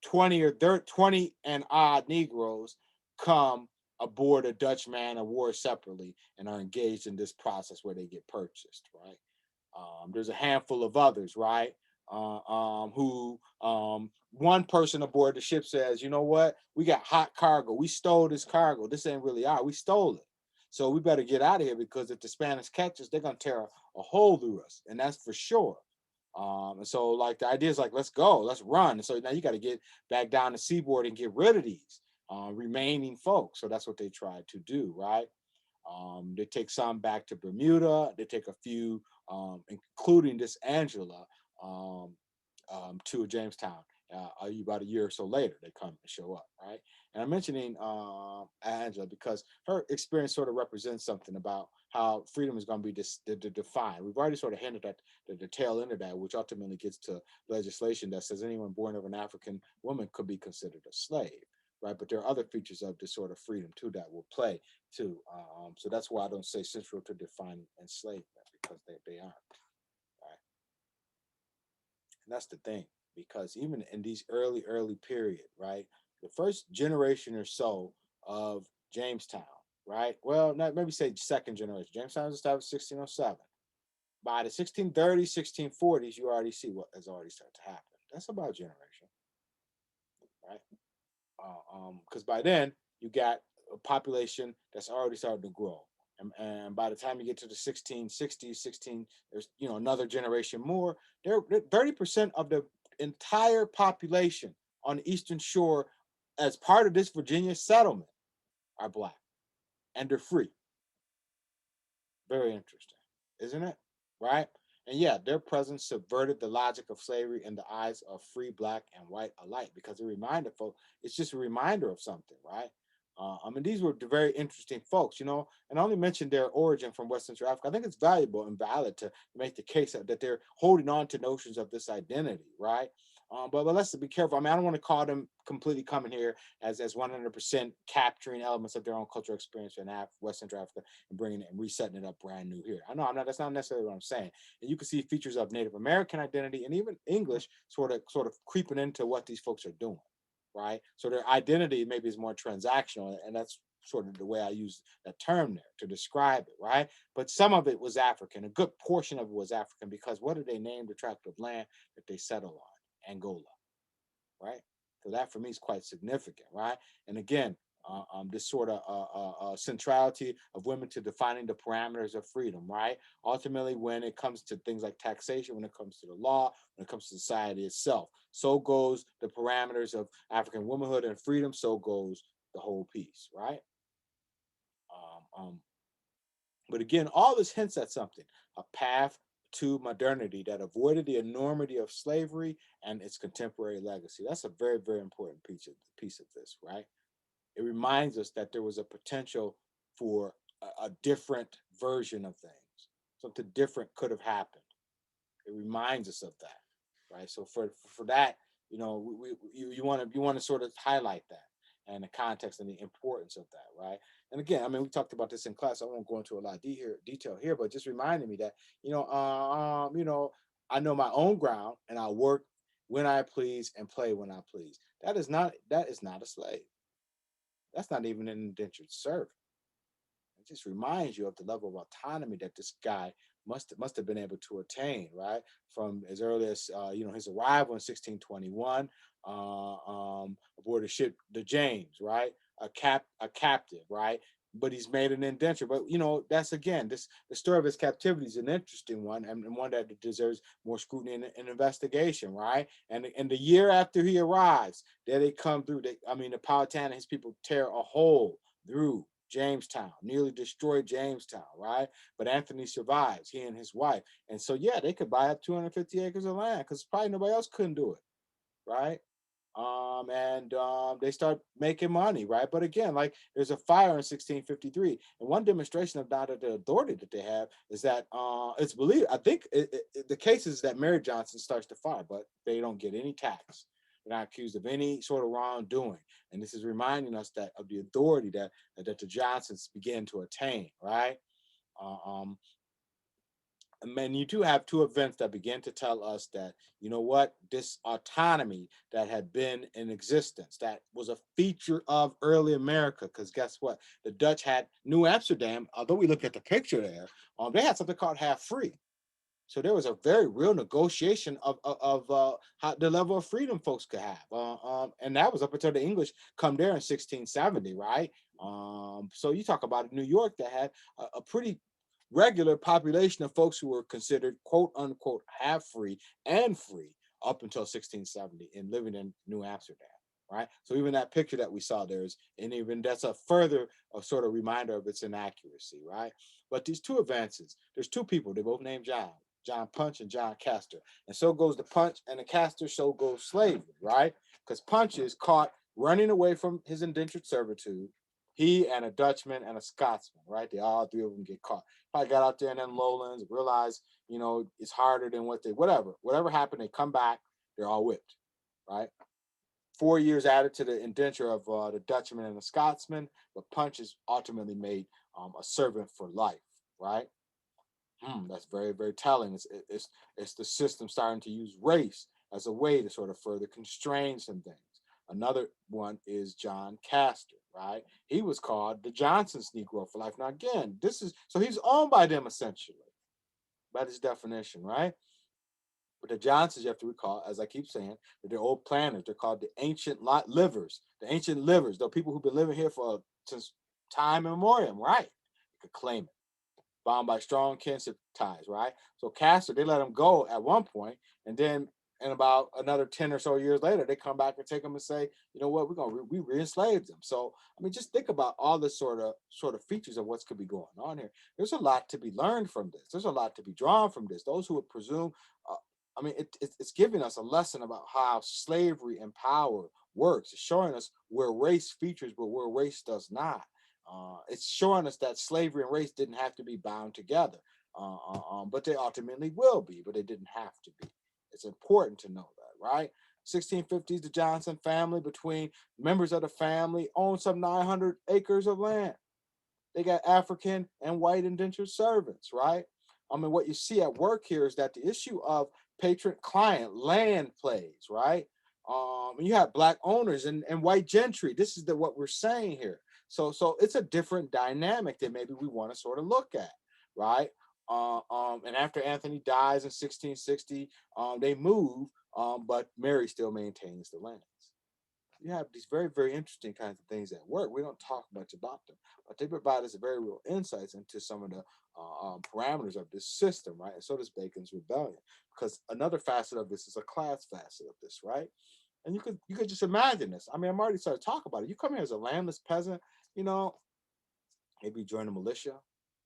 20 or 30, 20 and odd Negroes come aboard a Dutch man of war separately and are engaged in this process where they get purchased, right? There's a handful of others, right? Who one person aboard the ship says, you know what? We got hot cargo. We stole this cargo. This ain't really ours. We stole it. So we better get out of here, because if the Spanish catch us, they're gonna tear a hole through us, and that's for sure. And so like the idea is like, let's go, let's run. And so now you got to get back down the seaboard and get rid of these remaining folks. So that's what they tried to do, right? They take some back to Bermuda. They take a few, including this Angela, um, to Jamestown. About a year or so later, they come and show up, right? And I'm mentioning Angela because her experience sort of represents something about how freedom is going to be defined. We've already sort of hinted at the tail end of that, which ultimately gets to legislation that says anyone born of an African woman could be considered a slave, right? But there are other features of this sort of freedom too that will play too. So that's why I don't say central to defining enslavement, because they aren't, right? And that's the thing, because even in these early period, right, the first generation or so of Jamestown, right? Well, not maybe say second generation. Jamestown was established 1607. By the 1630s, 1640s, you already see what has already started to happen. That's about generation, right? Because by then you got a population that's already started to grow. And by the time you get to the 1660s, 16, there's another generation more. There, 30% of the entire population on the Eastern Shore, as part of this Virginia settlement, are black and they're free. Very interesting, isn't it? Right? And yeah, their presence subverted the logic of slavery in the eyes of free black and white alike, because it reminded folks, it's just a reminder of something, right? I mean, these were very interesting folks, and I only mentioned their origin from West Central Africa. I think it's valuable and valid to make the case that they're holding on to notions of this identity, right? But let's be careful. I mean, I don't want to call them completely coming here as 100% capturing elements of their own cultural experience in West Central Africa and bringing it and resetting it up brand new here. I know I'm not. That's not necessarily what I'm saying. And you can see features of Native American identity and even English sort of creeping into what these folks are doing, right? So their identity maybe is more transactional, and that's sort of the way I use that term there to describe it, right? But some of it was African. A good portion of it was African, because what did they name the tract of land that they settled on? Angola, right? So that for me is quite significant, right? And again, this sort of centrality of women to defining the parameters of freedom, right? Ultimately, when it comes to things like taxation, when it comes to the law, when it comes to society itself, so goes the parameters of African womanhood and freedom, so goes the whole piece, right? Um, um, but again, all this hints at something, a path to modernity that avoided the enormity of slavery and its contemporary legacy. That's a very, very important piece of this, right? It reminds us that there was a potential for a different version of things. Something different could have happened. It reminds us of that, right? So for that, you want to sort of highlight that and the context and the importance of that, right? And again, I mean, we talked about this in class. I won't go into a lot of detail here, but just reminding me that I know my own ground and I work when I please and play when I please. That is not a slave. That's not even an indentured servant. It just reminds you of the level of autonomy that this guy must have been able to attain, right? From as early as his arrival in 1621 aboard the ship the James, right? A captive, right? But he's made an indenture. But that's again the story of his captivity is an interesting one, and one that deserves more scrutiny and investigation, right? And the year after he arrives, there they come through. The Powhatan and his people tear a hole through Jamestown, nearly destroyed Jamestown, right? But Anthony survives, he and his wife. And so, yeah, they could buy up 250 acres of land because probably nobody else couldn't do it, right? And they start making money, right? But again, like there's a fire in 1653, and one demonstration of that, the authority that they have is that it's believed. I think the case is that Mary Johnson starts the fire, but they don't get any tax. They're not accused of any sort of wrongdoing, and this is reminding us that of the authority that the Johnsons began to attain, right? Uh, um, and you do have two events that begin to tell us that, this autonomy that had been in existence, that was a feature of early America. Because guess what? The Dutch had New Amsterdam, although we look at the picture there, they had something called half free. So there was a very real negotiation of how the level of freedom folks could have, and that was up until the English come there in 1670, right? So you talk about New York that had a pretty regular population of folks who were considered quote unquote half free and free up until 1670 and living in New Amsterdam. Right. So even that picture that we saw there is, and even that's a further sort of reminder of its inaccuracy. Right. But these two advances, there's two people, they both named John Punch and John Castor. And so goes the Punch and the Castor, so goes slavery, right? Because Punch is caught running away from his indentured servitude. He and a Dutchman and a Scotsman, right? They all three of them get caught. Probably got out there in them lowlands, realized, it's harder than whatever happened, they come back, they're all whipped, right? 4 years added to the indenture of the Dutchman and the Scotsman, but Punch is ultimately made a servant for life, right? That's very, very telling. It's the system starting to use race as a way to sort of further constrain some things. Another one is John Castor, right? He was called the Johnson's Negro for life. Now, again, this is so he's owned by them essentially, by this definition, right? But the Johnsons, you have to recall, as I keep saying, that they're old planners. They're called the ancient lot livers. The ancient livers, the people who've been living here for since time immemorial, right? You could claim it. Bound by strong kinship ties, right? So Castor, they let him go at one point, and then and about another 10 or so years later, they come back and take him and say, you know what, we re-enslaved them. So I mean, just think about all the sort of features of what's could be going on here. There's a lot to be learned from this. There's a lot to be drawn from this. Those who would presume, I mean, it's giving us a lesson about how slavery and power works. It's showing us where race features, but where race does not. It's showing us that slavery and race didn't have to be bound together, but they ultimately will be, but they didn't have to be. It's important to know that, right? 1650s, the Johnson family, between members of the family, owned some 900 acres of land. They got African and white indentured servants, right? I mean, what you see at work here is that the issue of patron-client land plays, right? You have black owners and white gentry. This is what we're saying here. So it's a different dynamic that maybe we want to sort of look at, right? And after Anthony dies in 1660, they move, but Mary still maintains the lands. You have these very, very interesting kinds of things at work. We don't talk much about them, but they provide us very real insights into some of the parameters of this system, right? And so does Bacon's Rebellion, because another facet of this is a class facet of this, right? And you could just imagine this. I mean, I'm already started to talk about it. You come here as a landless peasant, you know, maybe you join the militia.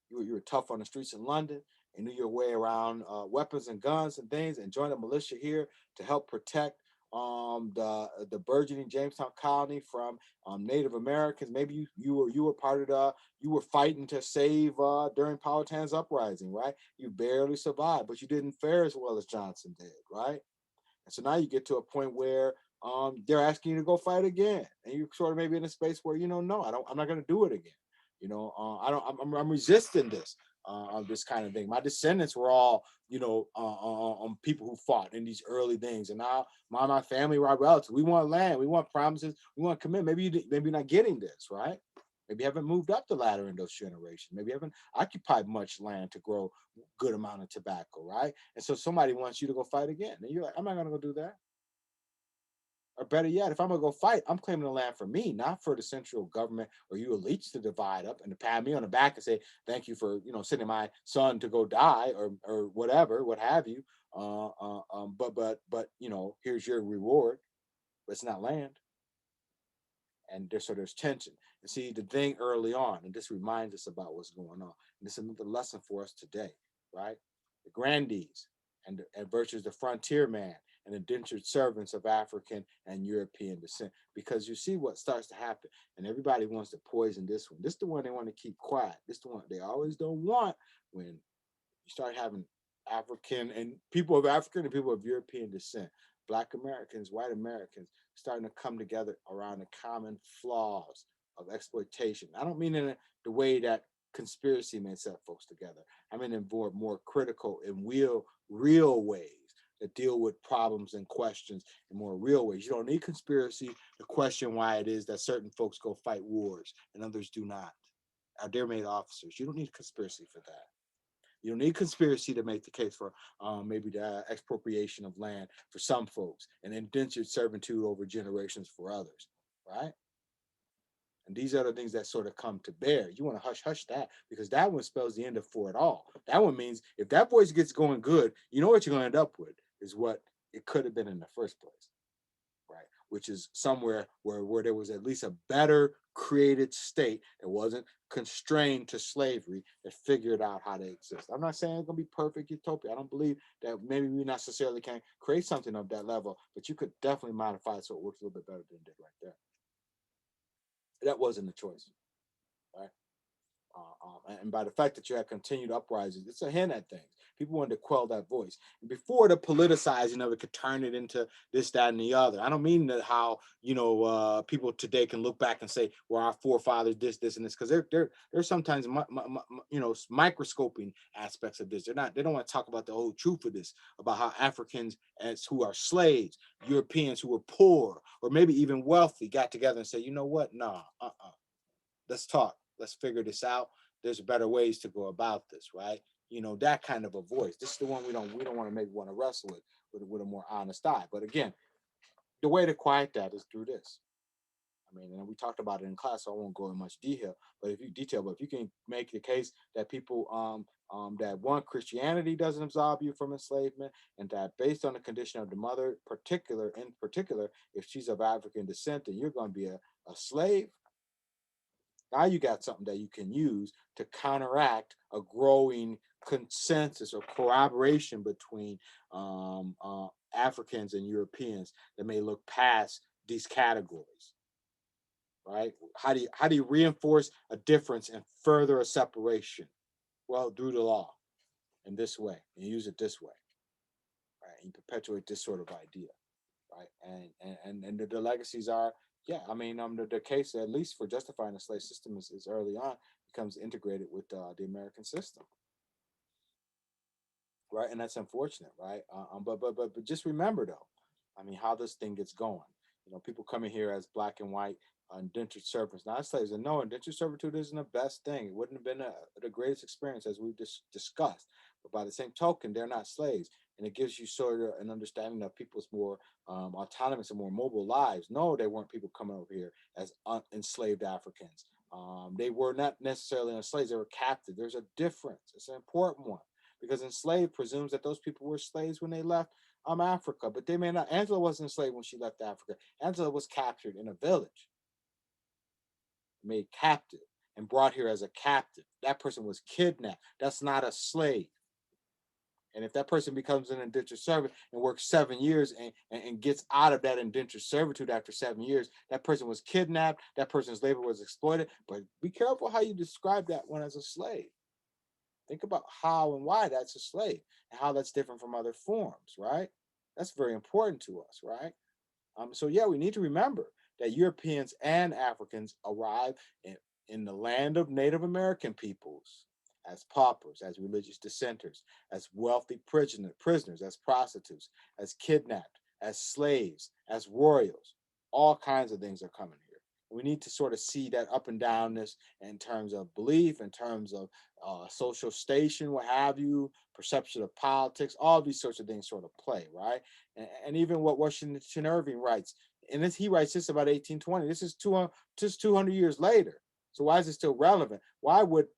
You were tough on the streets in London and knew your way around weapons and guns and things, and joined a militia here to help protect the burgeoning Jamestown colony from Native Americans. Maybe you were part of you were fighting to save during Powhatan's uprising, right? You barely survived, but you didn't fare as well as Johnson did, right? And so now you get to a point where they're asking you to go fight again, and you're sort of maybe in a space where no, I'm not going to do it again. I don't. I'm resisting this kind of thing. My descendants were all people who fought in these early things, and now my family, our relatives, we want land, we want promises, we want commitment. Maybe you're not getting this, right? Maybe you haven't moved up the ladder in those generations. Maybe you haven't occupied much land to grow good amount of tobacco, right? And so somebody wants you to go fight again. And you're like, I'm not gonna go do that. Or better yet, if I'm gonna go fight, I'm claiming the land for me, not for the central government or you elites to divide up and to pat me on the back and say, thank you for sending my son to go die or whatever, what have you. But here's your reward. But it's not land. And there's tension. And see the thing early on, and this reminds us about what's going on. And this is another lesson for us today, right? The grandees and versus the frontier man and indentured servants of African and European descent. Because you see what starts to happen, and everybody wants to poison this one. This is the one they want to keep quiet. This is the one they always don't want when you start having African and people of African and people of European descent, Black Americans, white Americans, starting to come together around the common flaws of exploitation. I don't mean in the way that conspiracy may set folks together. I mean in more critical and real ways that deal with problems and questions in more real ways. You don't need conspiracy to question why it is that certain folks go fight wars and others do not. They're made officers. You don't need conspiracy for that. You don't need conspiracy to make the case for maybe the expropriation of land for some folks and indentured servitude over generations for others, right? And these are the things that sort of come to bear. You want to hush that because that one spells the end of for it all. That one means if that voice gets going good, you know what you're going to end up with is what it could have been in the first place, right? Which is somewhere where there was at least a better created state that wasn't constrained to slavery that figured out how to exist. I'm not saying it's gonna be perfect utopia. I don't believe that maybe we necessarily can create something of that level, but you could definitely modify it so it works a little bit better than it did right there. That wasn't the choice, right? And by the fact that you had continued uprisings, it's a hint at things. People wanted to quell that voice. And before the politicizing of it could turn it into this, that, and the other. I don't mean that how people today can look back and say, "Well, our forefathers this, and this," because they're sometimes microscoping aspects of this. They don't want to talk about the whole truth of this, about how Africans as who are slaves, Europeans who were poor or maybe even wealthy, got together and said, "You know what? Nah, let's talk. Let's figure this out. There's better ways to go about this, right?" That kind of a voice. This is the one we don't want to maybe want to wrestle with. with a more honest eye. But again, the way to quiet that is through this. I mean, and we talked about it in class, so I won't go in much detail. But if you can make the case that people, that one, Christianity doesn't absolve you from enslavement, and that based on the condition of the mother, in particular, if she's of African descent, then you're going to be a slave. Now you got something that you can use to counteract a growing consensus or corroboration between Africans and Europeans that may look past these categories, right? How do you reinforce a difference and further a separation? Well, through the law in this way, and use it this way, right? And perpetuate this sort of idea, right? And the legacies are, yeah, I mean, the case, at least for justifying the slave system, is early on becomes integrated with the American system, right? And that's unfortunate, right? But just remember though, I mean, how this thing gets going. People coming here as black and white indentured servants, not slaves, and no, indentured servitude isn't the best thing. It wouldn't have been the greatest experience, as we've discussed. But by the same token, they're not slaves, and it gives you sort of an understanding of people's more autonomous and more mobile lives. No, they weren't people coming over here as enslaved Africans. They were not necessarily enslaved; they were captive. There's a difference. It's an important one, because enslaved presumes that those people were slaves when they left Africa, but they may not. Angela wasn't enslaved when she left Africa. Angela was captured in a village, made captive, and brought here as a captive. That person was kidnapped. That's not a slave. And if that person becomes an indentured servant and works 7 years and gets out of that indentured servitude after 7 years, that person was kidnapped. That person's labor was exploited. But be careful how you describe that one as a slave. Think about how and why that's a slave and how that's different from other forms, right? That's very important to us, right? So yeah, we need to remember that Europeans and Africans arrived in the land of Native American peoples as paupers, as religious dissenters, as wealthy prisoners, as prostitutes, as kidnapped, as slaves, as royals. All kinds of things are coming here. We need to sort of see that up and downness in terms of belief, in terms of social station, what have you, perception of politics, all these sorts of things sort of play, right? And even what Washington Irving writes, and he writes this about 1820. This is 200 years later. So why is it still relevant?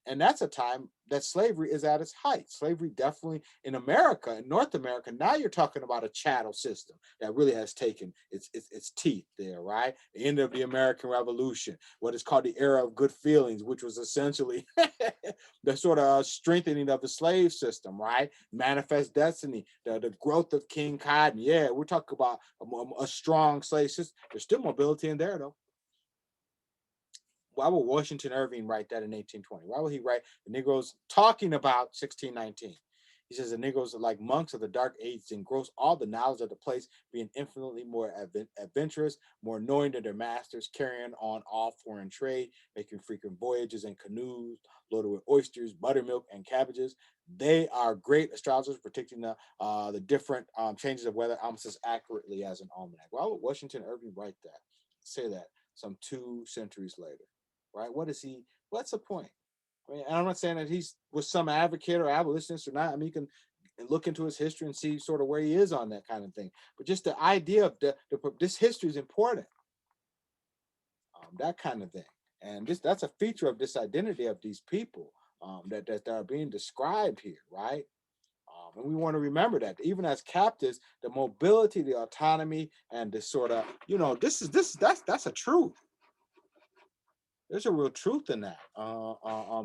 And that's a time that slavery is at its height. Slavery definitely in America, in North America, now you're talking about a chattel system that really has taken its teeth there, right? The end of the American Revolution, what is called the era of good feelings, which was essentially the sort of strengthening of the slave system, right? Manifest Destiny, the growth of King Cotton. Yeah, we're talking about a strong slave system. There's still mobility in there, though. Why would Washington Irving write that in 1820? Why would he write the Negroes talking about 1619? He says the Negroes are like monks of the dark ages, engross all the knowledge of the place, being infinitely more adventurous, more knowing than their masters, carrying on all foreign trade, making frequent voyages in canoes loaded with oysters, buttermilk, and cabbages. They are great astrologers, predicting the different changes of weather almost as accurately as an almanac. Why would Washington Irving write that? Say that some 2 centuries later, right? What's the point? I mean, I'm not saying that he's was some advocate or abolitionist or not. I mean, you can look into his history and see sort of where he is on that kind of thing. But just the idea of this history is important, that kind of thing. And that's a feature of this identity of these people that are being described here, right? And we want to remember that even as captives, the mobility, the autonomy, and this sort of, that's a truth. There's a real truth in that.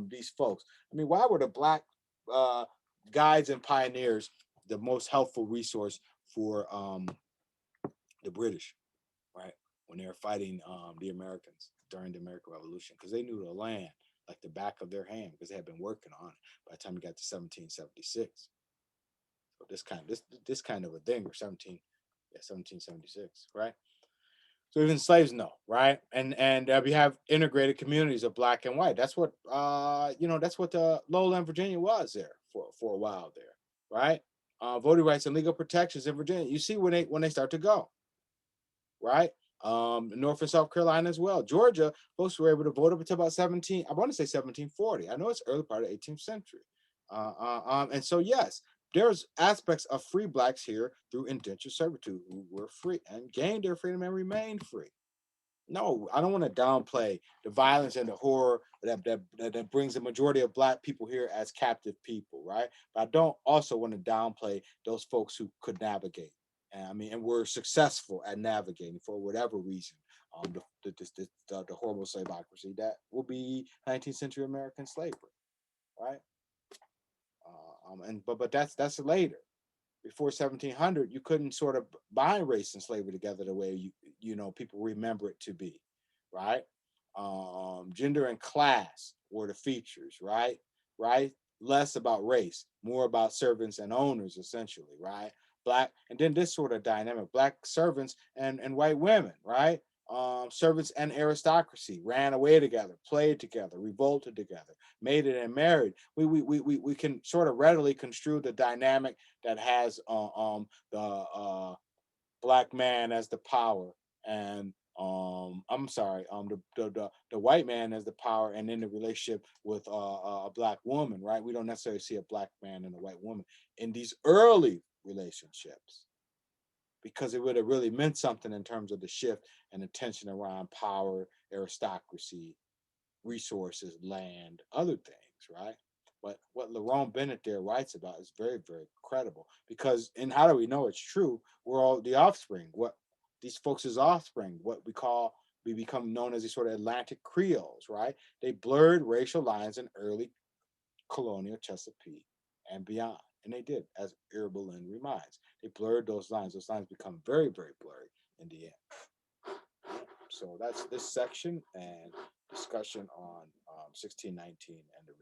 These folks. I mean, why were the black uh, guides and pioneers the most helpful resource for the British, right? When they were fighting the Americans during the American Revolution, because they knew the land like the back of their hand because they had been working on it by the time we got to 1776. So this kind of a thing, or 1776, right? So even slaves know, right? And we have integrated communities of black and white. That's what that's what the lowland Virginia was there for a while there, right? Voting rights and legal protections in Virginia. You see when they start to go, right? North and South Carolina as well. Georgia, folks were able to vote up until about 17. I want to say 1740. I know it's early part of the 18th century. And so yes, there's aspects of free blacks here through indentured servitude who were free and gained their freedom and remained free. No, I don't want to downplay the violence and the horror that brings the majority of black people here as captive people, right? But I don't also want to downplay those folks who could navigate. And I mean, and were successful at navigating for whatever reason. The horrible slaveocracy that will be 19th century American slavery, right? But that's later. Before 1700, you couldn't sort of bind race and slavery together the way people remember it to be, right? Gender and class were the features, right, less about race, more about servants and owners, essentially, right? Black, and then this sort of dynamic: black servants and white women, right? Servants and aristocracy ran away together, played together, revolted together, mated and married. We can sort of readily construe the dynamic that has the black man as the power, and I'm sorry, the white man as the power, and in the relationship with a black woman, right? We don't necessarily see a black man and a white woman in these early relationships, because it would have really meant something in terms of the shift and the tension around power, aristocracy, resources, land, other things, right? But what Lerone Bennett there writes about is very, very credible, because, and how do we know it's true? We're all the offspring. What these folks' offspring, what we become known as these sort of Atlantic Creoles, right? They blurred racial lines in early colonial Chesapeake and beyond. And they did, as Irberlin reminds. They blurred those lines. Those lines become very, very blurry in the end. So that's this section and discussion on 1619 and the